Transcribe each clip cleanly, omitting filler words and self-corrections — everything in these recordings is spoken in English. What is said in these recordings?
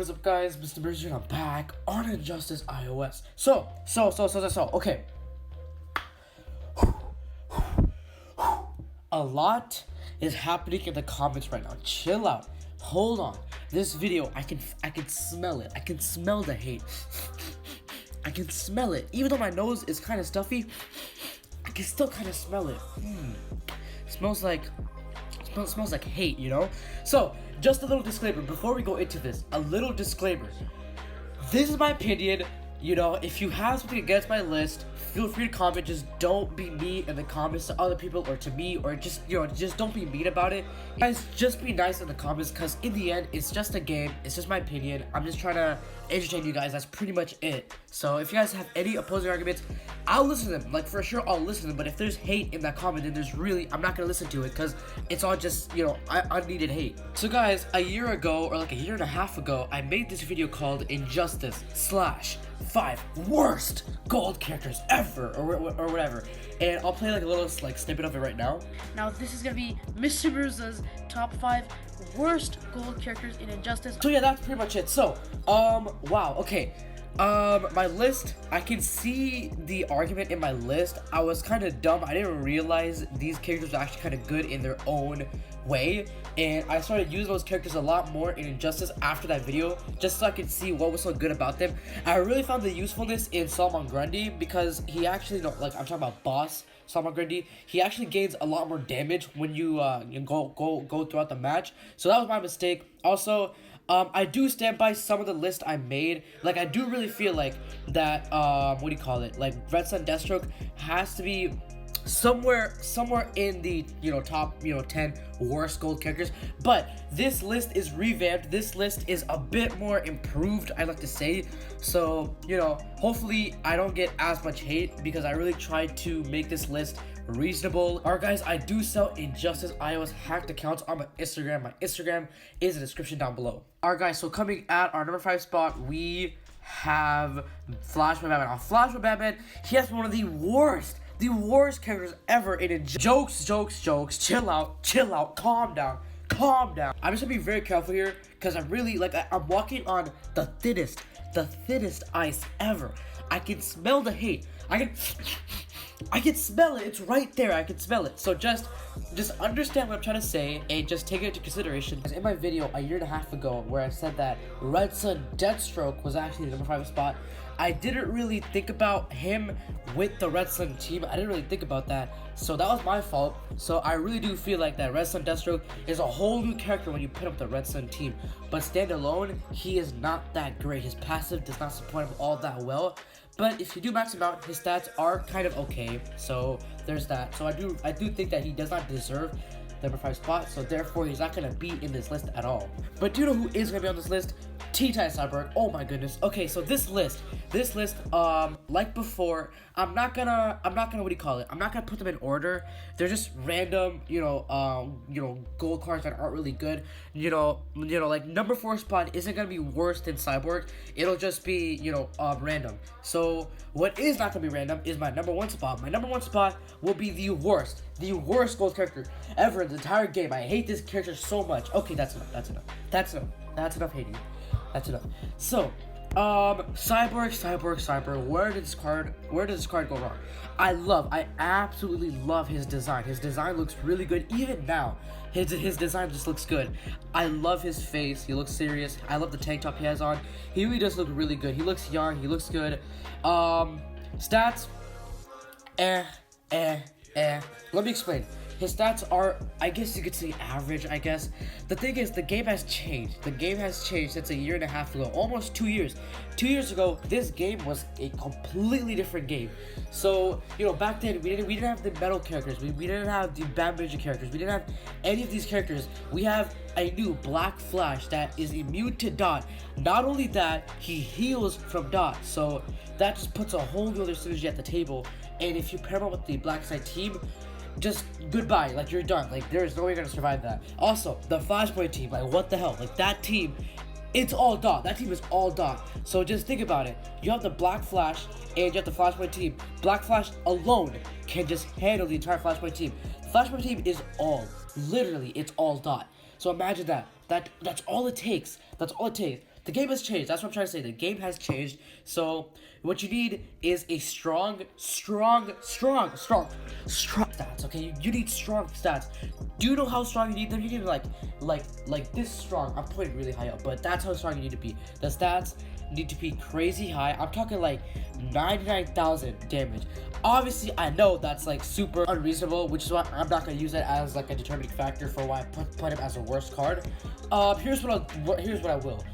what is up, guys? MisterMirza, and I'm back on Injustice iOS. Okay. A lot is happening in the comments right now. Chill out. Hold on. This video, I can smell it. I can smell the hate. I can smell it. Even though my nose is kind of stuffy, I can still kind of smell it. Smells like hate, you know? So, just a little disclaimer before we go into this. A little disclaimer. This is my opinion. You know, if you have something against my list, feel free to comment. Just don't be mean in the comments to other people or to me, or just, you know, just don't be mean about it. Guys, just be nice in the comments, because in the end, it's just a game. It's just my opinion. I'm just trying to entertain you guys. That's pretty much it. So if you guys have any opposing arguments, I'll listen to them. Like, for sure, I'll listen to them. But if there's hate in that comment, then there's really, I'm not going to listen to it, because it's all just, you know, unneeded hate. So guys, a year ago, or like a year and a half ago, I made this video called Injustice / 5 worst gold characters ever, or whatever, and I'll play like a little like snippet of it right now. Now this is gonna be MisterMirza's top 5 worst gold characters in Injustice. So yeah, that's pretty much it. So wow, okay, my list, I can see the argument in my list. I was kind of dumb. I didn't realize these characters were actually kind of good in their own way, and I started using those characters a lot more in Injustice after that video, just so I could see what was so good about them. I really found the usefulness in Salman Grundy, because he actually, like, I'm talking about boss Salman Grundy, he actually gains a lot more damage when you go throughout the match. So that was my mistake. Also, I do stand by some of the list I made. Like, I do really feel like that, like, Red Sun Deathstroke has to be somewhere in the, you know, top, you know, 10 worst gold characters. But this list is revamped. This list is a bit more improved, I like to say. So, you know, hopefully I don't get as much hate, because I really tried to make this list reasonable. Alright guys, I do sell Injustice iOS hacked accounts on my Instagram. My Instagram is in the description down below. Alright guys, so coming at our number 5 spot, we have Flash Batman. Now, Flash Batman, he has one of the worst characters ever in it. Jokes, chill out, calm down. I'm just gonna be very careful here, because I'm really, like, I'm walking on the thinnest ice ever. I can smell the hate. I can smell it. It's right there. I can smell it. So just understand what I'm trying to say, and just take it into consideration. In my video a year and a half ago, where I said that Red Sun Deathstroke was actually the number 5 spot, I didn't really think about him with the Red Sun team. I didn't really think about that, so that was my fault. So I really do feel like that Red Sun Deathstroke is a whole new character when you put up the Red Sun team. But standalone, he is not that great. His passive does not support him all that well. But if you do max him out, his stats are kind of okay. So there's that. So I do think that he does not deserve the number 5 spot. So therefore, he's not gonna be in this list at all. But do you know who is gonna be on this list? T-Titan Cyborg. Oh my goodness. Okay, so this list, like before, I'm not gonna I'm not gonna put them in order. They're just random, you know, gold cards that aren't really good. You know, like number 4 spot isn't gonna be worse than Cyborg. It'll just be, you know, random. So what is not gonna be random is my number 1 spot. My number 1 spot will be the worst gold character ever in the entire game. I hate this character so much. Okay, that's enough hating. That's enough. So, Cyborg. Where does this card go wrong? I absolutely love his design. His design looks really good. Even now, his design just looks good. I love his face. He looks serious. I love the tank top he has on. He really does look really good. He looks young. He looks good. Stats, Let me explain. His stats are, I guess you could say, average, I guess. The thing is, the game has changed. The game has changed since a year and a half ago. Almost 2 years. 2 years ago, this game was a completely different game. So, you know, back then, we didn't have the metal characters. We didn't have the Bambuja characters. We didn't have any of these characters. We have a new Black Flash that is immune to Dot. Not only that, he heals from Dot. So, that just puts a whole new other synergy at the table. And if you pair him up with the Black Side team, just goodbye, like, you're done. Like, there's no way you're gonna survive that. Also, the Flashpoint team, like, what the hell? Like, that team, it's all Dot. That team is all Dot. So just think about it. You have the Black Flash and you have the Flashpoint team. Black Flash alone can just handle the entire Flashpoint team. The Flashpoint team is literally, it's all Dot. So imagine that. That's all it takes. That's all it takes. The game has changed. That's what I'm trying to say. The game has changed. So what you need is a strong stats. Okay, you need strong stats. Do you know how strong you need them? You need like this strong. I'm putting really high up, but that's how strong you need to be. The stats need to be crazy high. I'm talking like 99,000 damage. Obviously, I know that's like super unreasonable, which is why I'm not gonna use it as like a determining factor for why I put him as a worst card. Here's what I will.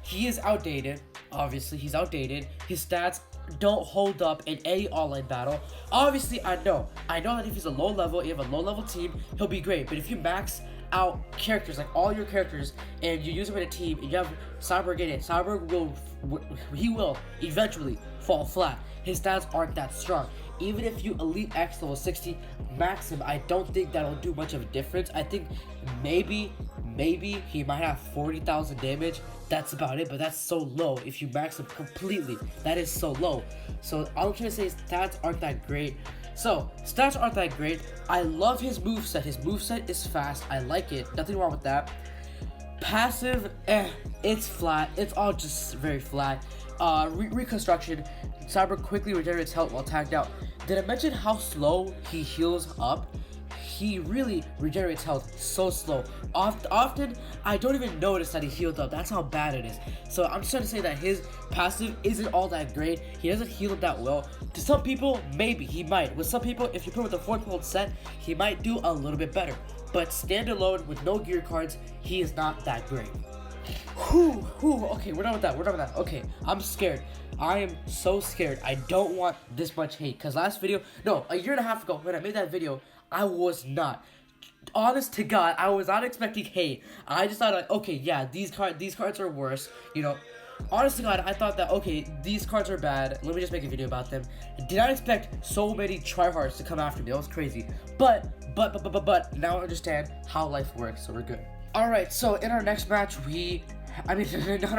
He is outdated. Obviously, he's outdated. His stats don't hold up in any online battle. Obviously, I know that if he's a low level, you have a low level team, he'll be great. But if you max out characters, like all your characters, and you use them in a team, and you have Cyborg in it, Cyborg will eventually fall flat. His stats aren't that strong. Even if you Elite X level 60 max him, I don't think that'll do much of a difference. I think maybe he might have 40,000 damage. That's about it, but that's so low. If you max him completely, that is so low. So all I'm trying to say is stats aren't that great. So stats aren't that great. I love his moveset. His moveset is fast. I like it. Nothing wrong with that. Passive, it's flat. It's all just very flat. Reconstruction. Cyber quickly regenerates health while tagged out. Did I mention how slow he heals up? He really regenerates health so slow. Often, I don't even notice that he healed up. That's how bad it is. So I'm just trying to say that his passive isn't all that great. He doesn't heal up that well. To some people, maybe he might. With some people, if you put him with a 4-year-old set, he might do a little bit better. But standalone with no gear cards, he is not that great. Okay, we're done with that. Okay, I'm scared. I am so scared. I don't want this much hate. Because a year and a half ago, when I made that video, I was not. Honest to God, I was not expecting hate. I just thought, like, okay, yeah, these cards are worse. You know, honest to God, I thought that, okay, these cards are bad. Let me just make a video about them. Did not expect so many tryhards to come after me. That was crazy. But now I understand how life works, so we're good. Alright, so in our next match, not our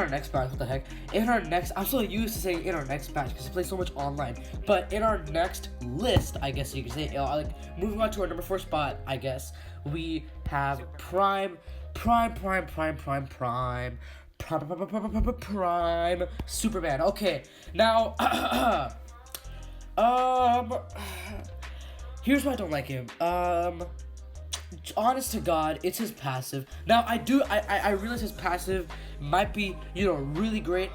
next match, what the heck? I'm so used to saying in our next match because I play so much online. But in our next list, I guess you could say, moving on to our number 4 spot, I guess, we have Prime Superman. Okay, now, here's why I don't like him. Honest to God, it's his passive. Now, I realize his passive might be, really great.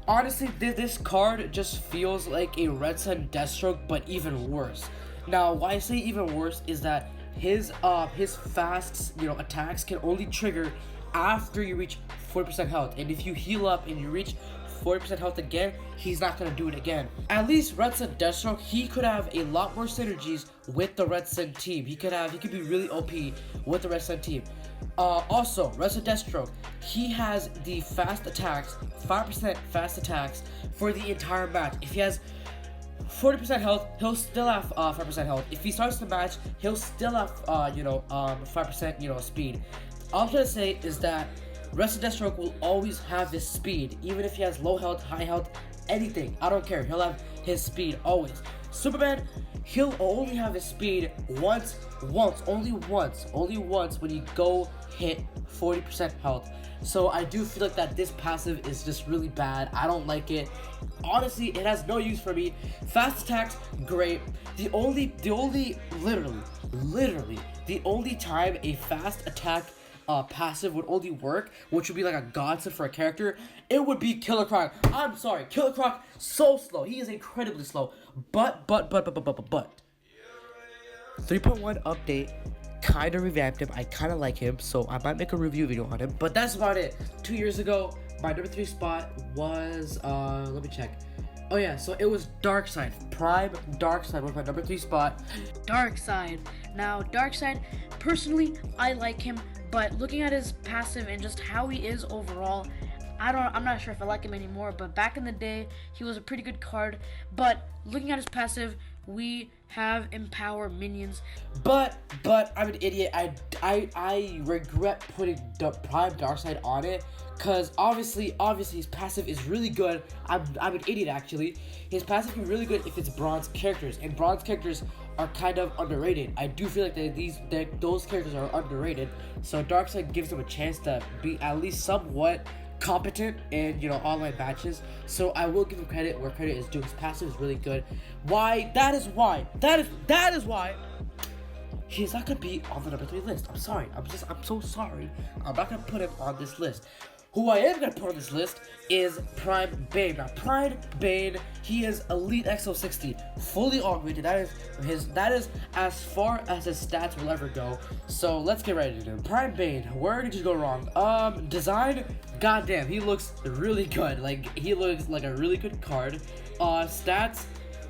Honestly, this card just feels like a Red Sun Deathstroke, but even worse. Now, why I say even worse is that his fast, attacks can only trigger after you reach 40% health. And if you heal up and you reach 40% health again, he's not gonna do it again. At least Red Sun Deathstroke, he could have a lot more synergies with the Red Sun team. He could be really OP with the Red Sun team. Also, Red Sun Deathstroke, he has the fast attacks, 5% fast attacks for the entire match. If he has 40% health, he'll still have 5% health. If he starts the match, he'll still have 5% speed. All I'm trying to say is that Red Sun Deathstroke will always have this speed, even if he has low health, high health, anything. I don't care. He'll have his speed always. Superman, he'll only have his speed only once when you go hit 40% health. So I do feel like that this passive is just really bad. I don't like it. Honestly, it has no use for me. Fast attacks, great. Literally, the only time a fast attack passive would only work, which would be like a godsend for a character, it would be Killer Croc. I'm sorry, Killer Croc, so slow. He is incredibly slow. But 3.1 update kind of revamped him. I kind of like him, so I might make a review video on him. But that's about it. 2 years ago, my number 3 spot was let me check. Oh yeah, so it was Darkseid. Prime Darkseid was my number 3 spot. Darkseid. Now, Darkseid, personally, I like him, but looking at his passive and just how he is overall, I'm not sure if I like him anymore, but back in the day, he was a pretty good card. But looking at his passive, we have Empower Minions. But I'm an idiot. I regret putting the Prime Darkseid on it, because obviously his passive is really good. I'm an idiot actually. His passive can be really good if it's bronze characters, and bronze characters are kind of underrated. I do feel like those characters are underrated. So Darkseid gives him a chance to be at least somewhat competent in, you know, online matches. So I will give him credit where credit is due. His passive is really good. Why? That is why he's not gonna be on the number 3 list. I'm sorry. I'm so sorry. I'm not gonna put him on this list. Who I am gonna put on this list is Prime Bane. Now, Prime Bane, he is Elite XO60, fully augmented. That is as far as his stats will ever go. So let's get right into him. Prime Bane, where did you go wrong? Design, goddamn, he looks really good. Like, he looks like a really good card. Stats.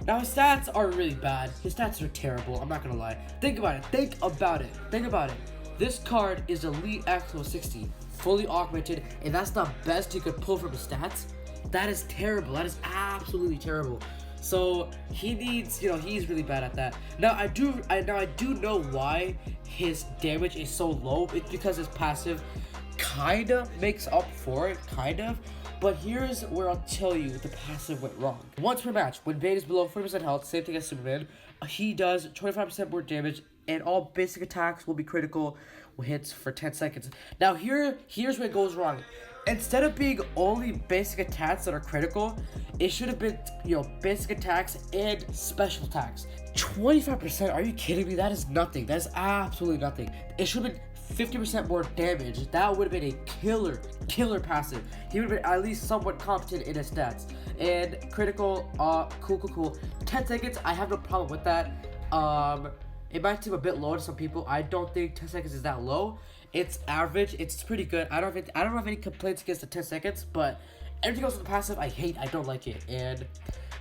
Now, his stats are really bad. His stats are terrible. I'm not gonna lie. Think about it. This card is Elite XO60, fully augmented, and that's the best you could pull from his stats. That is terrible. That is absolutely terrible. So he needs, you know, he's really bad at that. Now I do know why his damage is so low. It's because his passive kind of makes up for it, But here's where I'll tell you the passive went wrong. Once per match, when Bane is below 40% health, same thing as Superman, he does 25% more damage, and all basic attacks will be critical hits for 10 seconds. Now here's where it goes wrong. Instead of being only basic attacks that are critical, it should have been, you know, basic attacks and special attacks. 25%? Are you kidding me? That is nothing. That is absolutely nothing. It should have been 50% more damage. That would have been a killer passive. He would have been at least somewhat competent in his stats. And critical, cool. 10 seconds, I have no problem with that. It might seem a bit low to some people. I don't think 10 seconds is that low. It's average. It's pretty good. I don't have any complaints against the 10 seconds, but everything else in the passive, I hate. I don't like it, and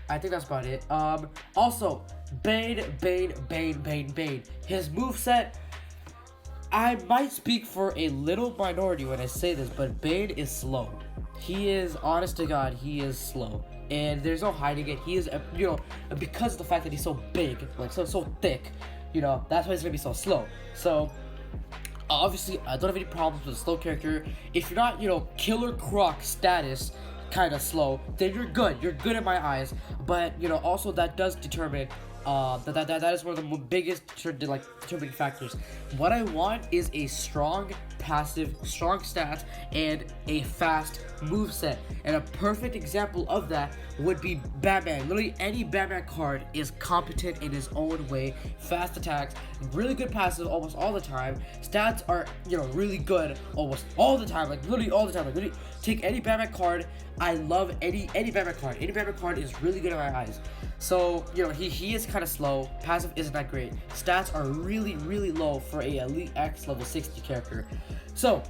I think that's about it. Also, Bane. His moveset, I might speak for a little minority when I say this, but Bane is slow. He is, honest to God, he is slow. And there's no hiding it. He is, you know, because of the fact that he's so big, like so thick, you know, that's why he's gonna be so slow. So, obviously, I don't have any problems with a slow character. If you're not, you know, Killer Croc status, kind of slow, then you're good. You're good in my eyes. But, you know, also that does determine, that is one of the biggest determining factors. What I want is a strong passive, strong stats, and a fast moveset. And a perfect example of that would be Batman. Literally any Batman card is competent in his own way. Fast attacks, really good passive almost all the time. Stats are, you know, really good almost all the time. Like literally all the time. Like literally take any Batman card. I love any Batman card. Any Batman card is really good in my eyes. So, you know, he is kind of slow. Passive isn't that great. Stats are really low for a Elite X level 60 character. So,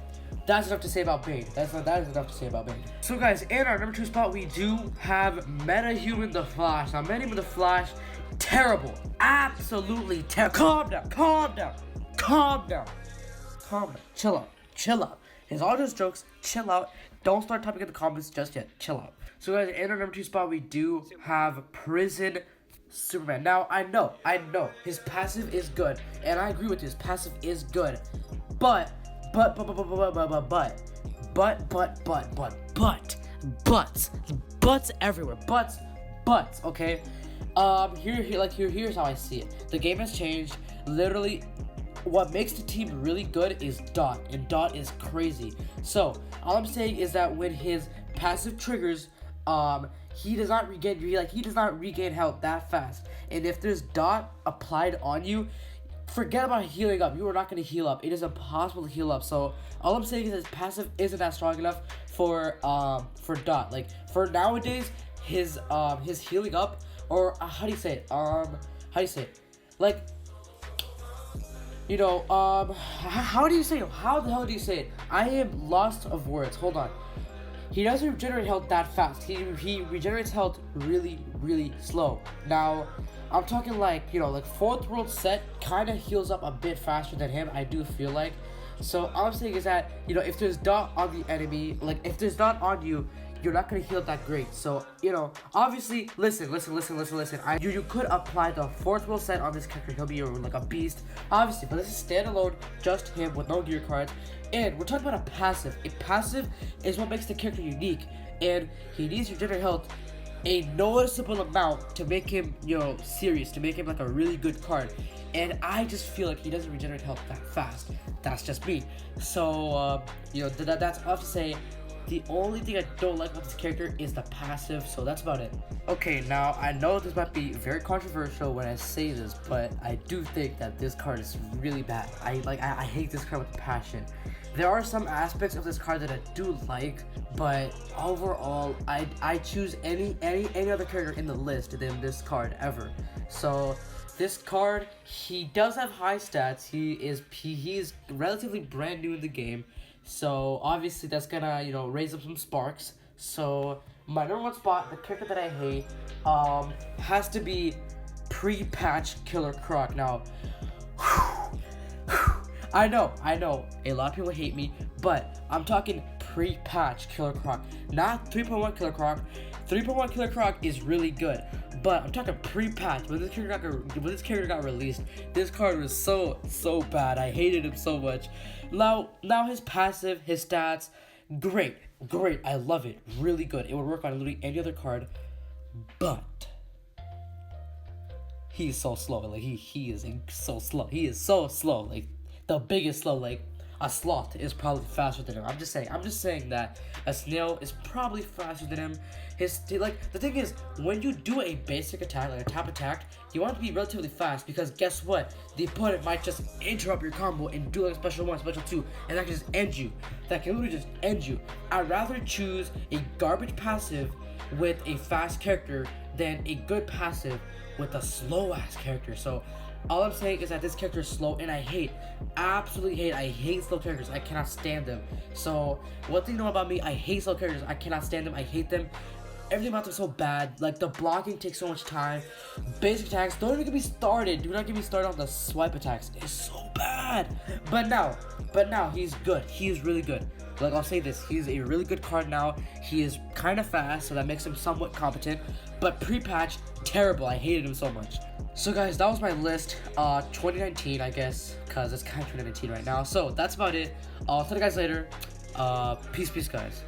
that's enough to say about Bane. That is enough to say about Bane. So guys, in our number 2 spot, we do have MetaHuman the Flash. Now, MetaHuman the Flash, terrible. Absolutely terrible. Calm down. Chill out. It's all just jokes. Chill out. Don't start typing in the comments just yet. Chill out. So guys, in our number 2 spot, we do have Prison Superman. Now, I know, his passive is good, and I agree with you, his passive is good, buts everywhere, buts, okay? Here's how I see it. The game has changed. Literally, what makes the team really good is Dot, and Dot is crazy. So, all I'm saying is that when his passive triggers, he does not regain health that fast. And if there's Dot applied on you, forget about healing up. You are not going to heal up. It is impossible to heal up. So all I'm saying is his passive isn't that strong enough for Dot. Like for nowadays, his healing up, or how do you say it? Like, you know, how do you say it? How the hell do you say it? I am lost of words. Hold on. He doesn't regenerate health that fast. He regenerates health really slow. Now, I'm talking like, you know, like 4th world set kind of heals up a bit faster than him, I do feel like. So all I'm saying is that, you know, if there's Dot on the enemy, like if there's Dot on you, you're not gonna heal that great. So, you know, obviously, listen. You could apply the 4th world set on this character. He'll be like a beast, obviously. But this is standalone, just him with no gear cards. And we're talking about a passive. A passive is what makes the character unique, and he needs to regenerate health a noticeable amount to make him, you know, serious, to make him like a really good card. And I just feel like he doesn't regenerate health that fast. That's just me. So, you know, that's all to say. The only thing I don't like about this character is the passive, so that's about it. Okay, now I know this might be very controversial when I say this, but I do think that this card is really bad. I hate this card with passion. There are some aspects of this card that I do like, but overall, I choose any other character in the list than this card ever. So this card, he does have high stats. He is relatively brand new in the game, so obviously that's gonna, you know, raise up some sparks. So my number one spot, the character that I hate, has to be pre-patch Killer Croc. Now, I know, a lot of people hate me, but I'm talking pre-patch Killer Croc, not 3.1 Killer Croc. 3.1 Killer Croc is really good, but I'm talking pre-patch. When this character got released, this card was so bad. I hated him so much. Now his passive, his stats, great. I love it, really good. It would work on literally any other card, but he's so slow. Like he is so slow. He is so slow. Like the biggest slow. Like a sloth is probably faster than him. I'm just saying that a snail is probably faster than him. The thing is, when you do a basic attack, like a tap attack, you want it to be relatively fast, because guess what? The opponent might just interrupt your combo and do like special 1, special 2, and that can just end you. That can literally just end you. I'd rather choose a garbage passive with a fast character than a good passive with a slow ass character. So all I'm saying is that this character is slow, and I hate slow characters. I cannot stand them. So one thing you know about me, I hate slow characters. I cannot stand them. I hate them. Everything about them is so bad. Like the blocking takes so much time. Basic attacks, don't even get me started. Do not get me started on the swipe attacks. It's so bad. But now he's good. He is really good. Like, I'll say this, he's a really good card now. He is kind of fast, so that makes him somewhat competent. But pre-patch, terrible. I hated him so much. So guys, that was my list, 2019, I guess, because it's kind of 2019 right now. So that's about it. I'll see you guys later. Peace, guys.